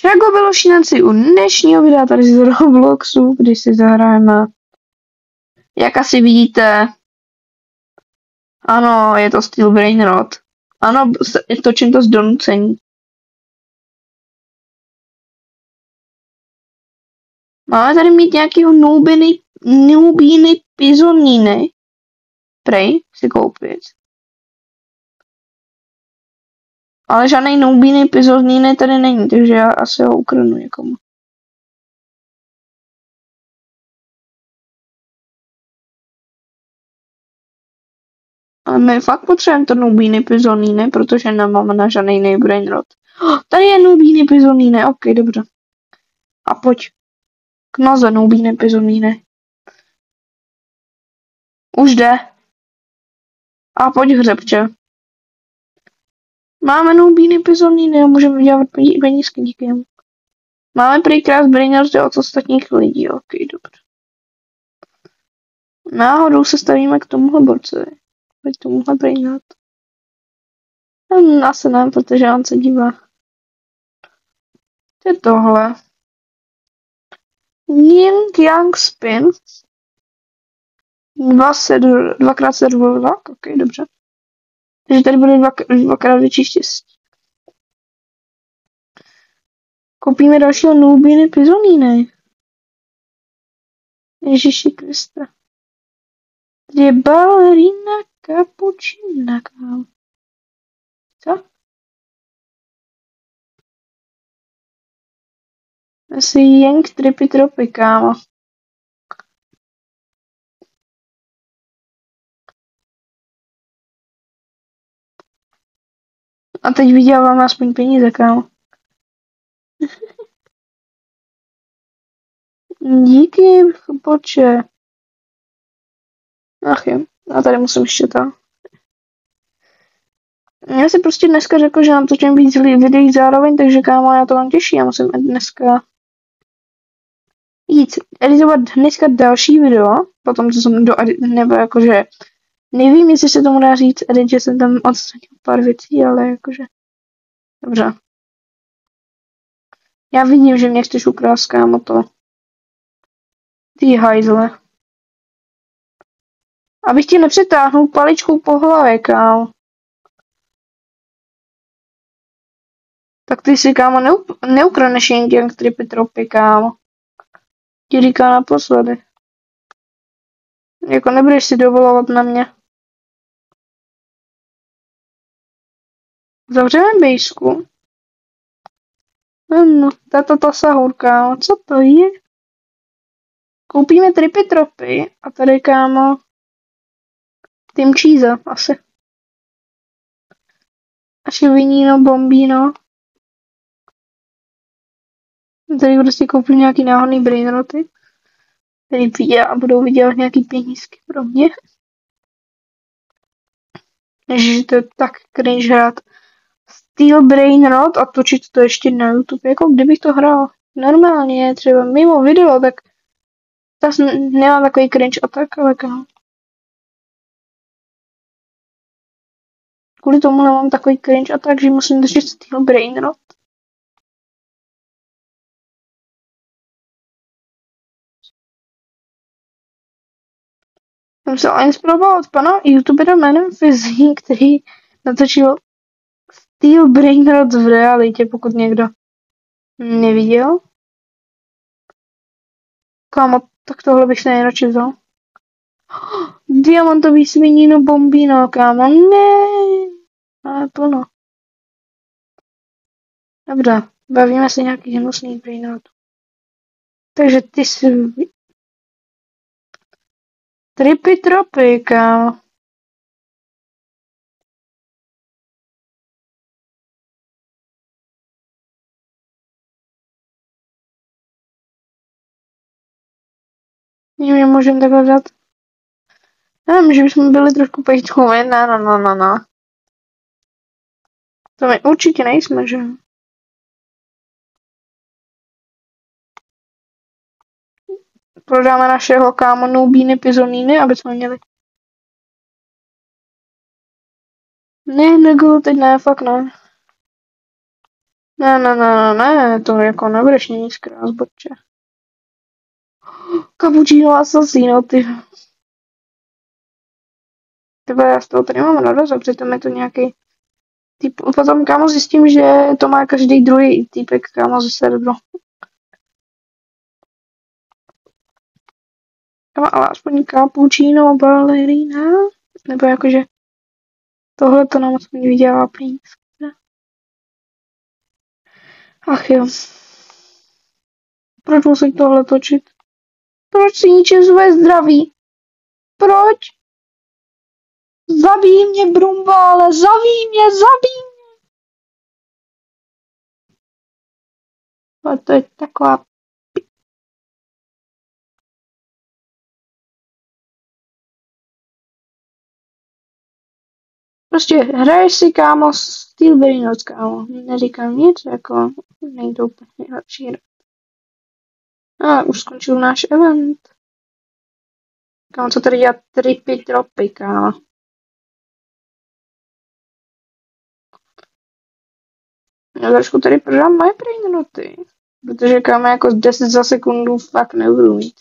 Jako bylo šílenci u dnešního videa tady z Robloxu, když si zahrajeme. Jak asi vidíte, ano, je to Steel Brain Rot. Ano, točím to z donucení. Máme tady mít nějakýho noobiny pizoníny. Prej si koupit. Ale žádný noobiny pizoníny tady není, takže já asi ho ukradnu někomu. Ale my fakt potřebujeme to noobiny pizoníny, protože nemáme na žádný brain rot. Tady je noobiny pizoníny, ok, dobře. A pojď. K noze noobiny pizoníny. Už jde. A pojď hřebče. Máme noobiny pizoníny a můžeme vydělat penízky díky němu. Máme prý krás brain rot od ostatních lidí, ok, dobře. Náhodou se stavíme k tomuhle borci. K tomuhle brain rot. Asi ne, protože on se dívá. To je tohle. Yin Yang Spin. 2x serverlock, ok, dobře. Takže tady bude dvakrát větší štěstí. Koupíme dalšího noobiny pizoníny. Ježiši Kriste. Tady je balerina cappuccina, kámo. Co? Asi Yang Trippy Tropy, kámo. A teď vyděláváme aspoň peníze, kámo. Díky, poče. Ach jo, a tady musím ještě to. Já si prostě dneska řekl, že nám točím víc videí zároveň, takže kámo, já to mám těžší. Já musím dneska jít editovat dneska další video, potom co jsem nebo jakože nevím, jestli se tomu dá říct edit, že jsem tam odstranil pár věcí, ale jakože dobře. Já vidím, že mě chceš ukrást, kámo, to. Ty hajzle. Abych ti nepřetáhnul paličkou po hlavě, kámo. Tak ty si, kámo, neukradneš jen Yang Trippy Tropy, kámo. Ti říká naposledy. Jako nebudeš si dovolovat na mě. Zavřeme bejsku. No, tato sahurka, co to je? Koupíme Trippy Tropy a tady, kámo, Team Cheese, asi. Až vinino, bombino. Tady prostě koupím nějaký náhodný brainroty. Tady budou vydělat nějaký penízky pro mě. Ježiši, to je tak cringe hrát Steel Brain Rot a točit to ještě na YouTube. Jako kdybych to hrál normálně, třeba mimo video, tak zase nemám takový cringe a tak, ale kámo. Kvůli tomu nemám takový cringe a tak, že musím držet Steel Brain Rot. Jsem se inspiroval od pana youtubera jménem Fizzy, který natočil Steel Brain Rot v realitě, pokud někdo neviděl. Kámo, tak tohle bych se nejradši vzal. Diamantový svinino bombino, kámo, ne. Ale plno. Dobře, bavíme se nějaký hnusný brain rot. Takže ty si... Trippy Tropy, kámo. Mě můžeme takhle dát. Nevím, že bychom byli trošku pejtkové. No. To my určitě nejsme, že? Prodáme našeho kámo noobiny pizoníny, aby jsme měli. Ne, Nego, teď ne, fakt ne. Ne, to jako nebudeš nic krás, botče. Cappuccino assassino, ty. Tyhle, já z toho tady mám radost a přitom je to nějaký typ. Potom kámo zjistím, že to má každý druhý týpek kámo ze serveru. Ale aspoň cappuccino ballerina, nebo jakože tohle to nám aspoň vydělá peníze. Ach jo. Proč musím tohle točit? Proč si ničím své zdraví? Proč? Zabij mě, Brumbále, zabij mě! Ale to je taková... Prostě hraješ si, kámo, Steel Brainrot, kámo. Neříkám nic, jako není to úplně nejlepší hra. A už skončil náš event. Kámo, co tady dělá tripy tropy, kámo. Já trošku tady prodám moje brainroty. Protože kámo, jako 10 za sekundu fakt nebudu mít.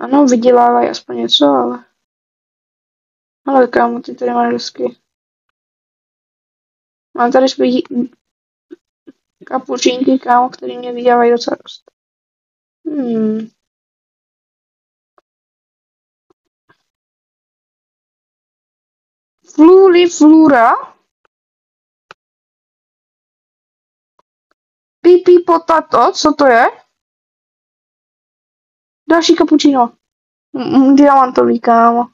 Ano, vydělávají aspoň něco, ale... Ale kámo, ty tady máš hezky. Mám tady svý kapučínky, kámo, který mě vydělávají docela dost. Flura. Pipi potato, co to je? Další kapučíno. Diamantový, kámo.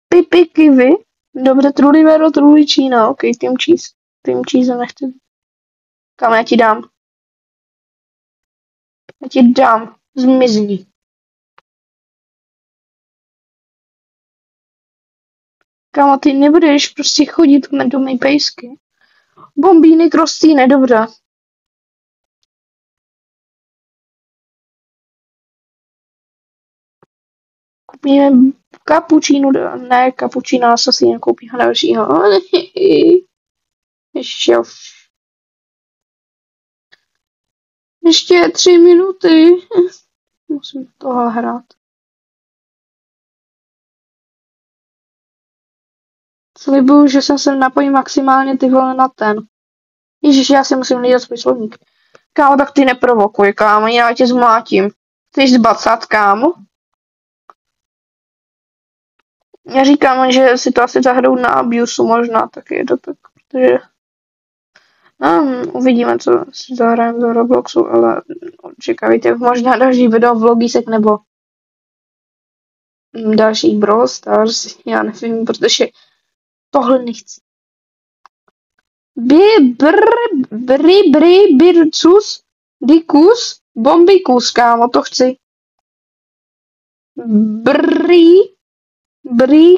Pipi kiwi. Dobře, truly vero, truly čína. Ok, team cheese. Team cheese nechci. Kam já ti dám? Já ti dám. Zmizni. Kámo, ty nebudeš prostě chodit do mé pejsky. Bombíny, krostýny, dobře. Kupíme kapučínu, ne kapučína, asasína, koupíme dalšího. Ještě 3 minuty. Musím toho hrát. Slibuju, že jsem se napojil maximálně ty vole na ten. Ježiš, já si musím hlídat svůj slovník. Kámo, tak ty neprovokuj, kámo, já tě zmlátím. Chceš zbacat, kámo? Já říkám, že si to asi zahrou na Abusu možná, tak je to tak, protože... uvidíme, co si zahrajeme do Robloxu, ale očekávajte možná další video vlogisek nebo dalších Brawl Stars, já nevím, protože tohle nechci. Bircus, dikus, bombikus, kámo, to chci.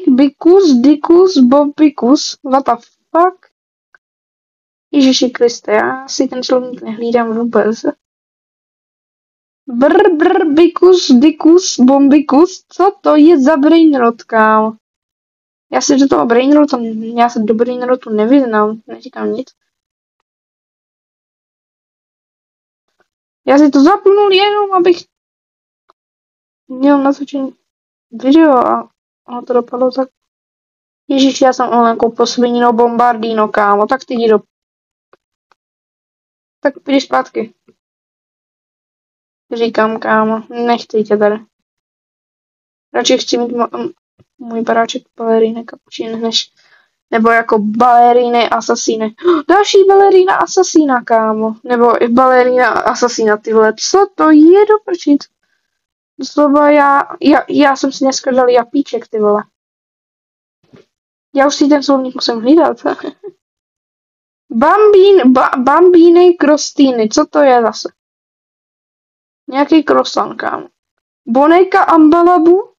Bikus, dikus, bombikus, what the fuck? Ježiši Kriste, já si ten slovník nehlídám vůbec. Bikus, dikus, bombikus, co to je za brainrot, kámo? Já se do toho brainrotu, já se do brainrotu nevyznám, neříkám nic. Já si to zapnul jenom, abych měl natočený video a ono to dopadlo tak. Ježíš, já jsem online koupil svinino bombardino, kámo, tak ty jdi do... Tak půjdeš zpátky. Říkám, kámo, nechci tě tady. Radši chci mít můj baráček baleríny kapučín, než... Nebo jako baleríny asasíny. Další balerína asasína, kámo. Nebo balerína asasína, ty vole. Co to je do prčic? Doslova já jsem si dneska dal japíček, ty vole. Já už si ten slovník musím hlídat. Bambíny krostýny, co to je zase? Nějaký croissant, kámo. Boneka Ambalabu?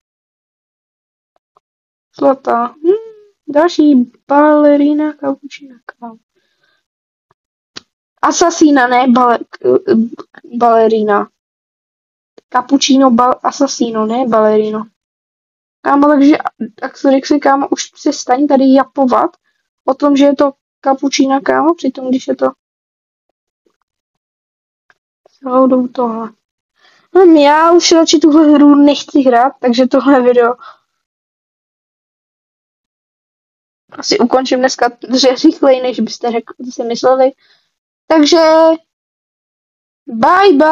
Zlatá. Další balerína kapučína, kámo. Asasína, ne balerína. Cappuccino asasino, ne balerino. Kámo, takže Axorix, kámo, už přestaň tady japovat o tom, že je to kapučína káva, přitom když je to celou dobu tohle. Já už radši tuhle hru nechci hrát, takže tohle video asi ukončím dneska rychleji, než byste si mysleli. Takže bye bye!